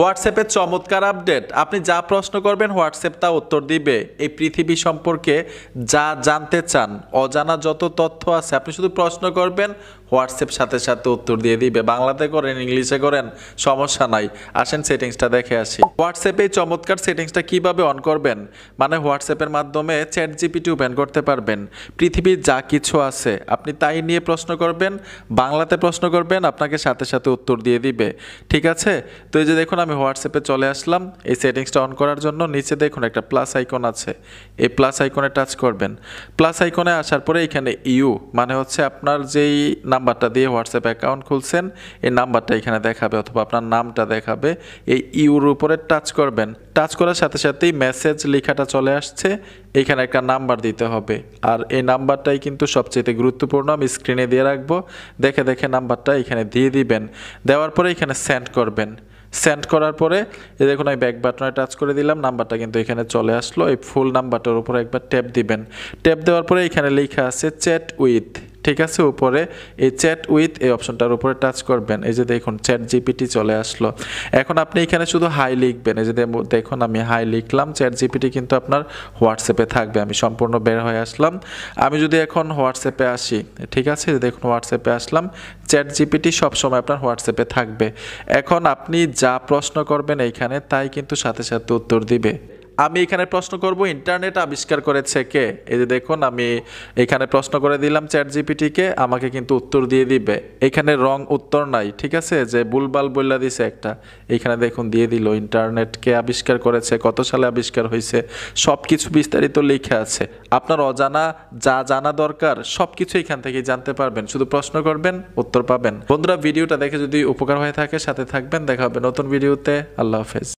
হোয়াটসঅ্যাপে চমৎকার আপডেট। আপনি যা প্রশ্ন করবেন হোয়াটসঅ্যাপ তা উত্তর দিবে। এই পৃথিবী সম্পর্কে যা জানতে চান, অজানা যত তথ্য আছে, আপনি শুধু প্রশ্ন করবেন, হোয়াটসঅ্যাপ সাথে সাথে উত্তর দিয়ে দিবে। বাংলাতে করেন, ইংলিশে করেন, সমস্যা নাই। আসেন সেটিংসটা দেখে আসি। হোয়াটসঅ্যাপে এই চমৎকার সেটিংসটা কিভাবে অন করবেন, মানে হোয়াটসঅ্যাপের মাধ্যমে চ্যাট জিপিটি ওপেন করতে পারবেন। পৃথিবীর যা কিছু আছে আপনি তাই নিয়ে প্রশ্ন করবেন, বাংলাতে প্রশ্ন করবেন, আপনাকে সাথে সাথে উত্তর দিয়ে দিবে। ঠিক আছে? তো এই যে দেখুন, আমি হোয়াটসঅ্যাপে চলে আসলাম। এই সেটিংসটা অন করার জন্য নিচে দেখুন একটা প্লাস আইকন আছে, এই প্লাস আইকনে টাচ করবেন। প্লাস আইকনে আসার পরে এখানে ইউ মানে হচ্ছে আপনার যেই নাম্বারটা দিয়ে হোয়াটসঅ্যাপ অ্যাকাউন্ট খুলছেন এই নাম্বারটা এখানে দেখাবে, অথবা আপনার নামটা দেখাবে। এই ইউর উপরে টাচ করবেন। টাচ করার সাথে সাথেই মেসেজ লেখাটা চলে আসছে, এখানে একটা নাম্বার দিতে হবে। আর এই নাম্বারটাই কিন্তু সবচেয়ে গুরুত্বপূর্ণ, আমি স্ক্রিনে দিয়ে রাখবো। দেখে দেখে নাম্বারটা এখানে দিয়ে দিবেন। দেওয়ার পরে এখানে সেন্ড করবেন। সেন্ড করার পরে এই দেখুন, আমি ব্যাক বাটনে টাচ করে দিলাম, নাম্বারটা কিন্তু এখানে চলে আসলো। এই ফুল নাম্বারটার উপরে একবার ট্যাপ দিবেন। ট্যাপ দেওয়ার পরে এখানে লেখা আছে চ্যাট উইথ, ঠিক আছে? উপরে এই চ্যাট উইথ এই অপশনটার উপরে টাচ করবেন। এই যে দেখুন চ্যাট জিপিটি চলে আসলো। এখন আপনি এখানে শুধু হাই লিখবেন। এই যে দেখুন আমি হাই লিখলাম, চ্যাট জিপিটি কিন্তু আপনার হোয়াটসঅ্যাপে থাকবে। আমি সম্পূর্ণ বের হয়ে আসলাম। আমি যদি এখন হোয়াটসঅ্যাপে আসি, ঠিক আছে? দেখুন হোয়াটসঅ্যাপে আসলাম, চ্যাট জিপিটি সবসময় আপনার হোয়াটসঅ্যাপে থাকবে। এখন আপনি যা প্রশ্ন করবেন এইখানে তাই কিন্তু সাথে সাথে উত্তর দিবে। আমি এখানে প্রশ্ন করব ইন্টারনেট আবিষ্কার করেছে কে। এই যে দেখুন আমি এখানে প্রশ্ন করে দিলাম চ্যাট জিপিটিকে, আমাকে কিন্তু উত্তর দিয়ে দিবে। এখানে রং উত্তর নাই, ঠিক আছে? যে ভুলভাল বললা দিছে একটা, এখানে দেখুন দিয়ে দিল ইন্টারনেট কে আবিষ্কার করেছে, কত সালে আবিষ্কার হয়েছে, সব কিছু বিস্তারিত লেখা আছে। আপনার অজানা যা জানা দরকার সব কিছু এখান থেকে জানতে পারবেন। শুধু প্রশ্ন করবেন, উত্তর পাবেন। বন্ধুরা, ভিডিওটা দেখে যদি উপকার হয়ে থাকে সাথে থাকবেন। দেখা হবে নতুন ভিডিওতে। আল্লাহ হাফেজ।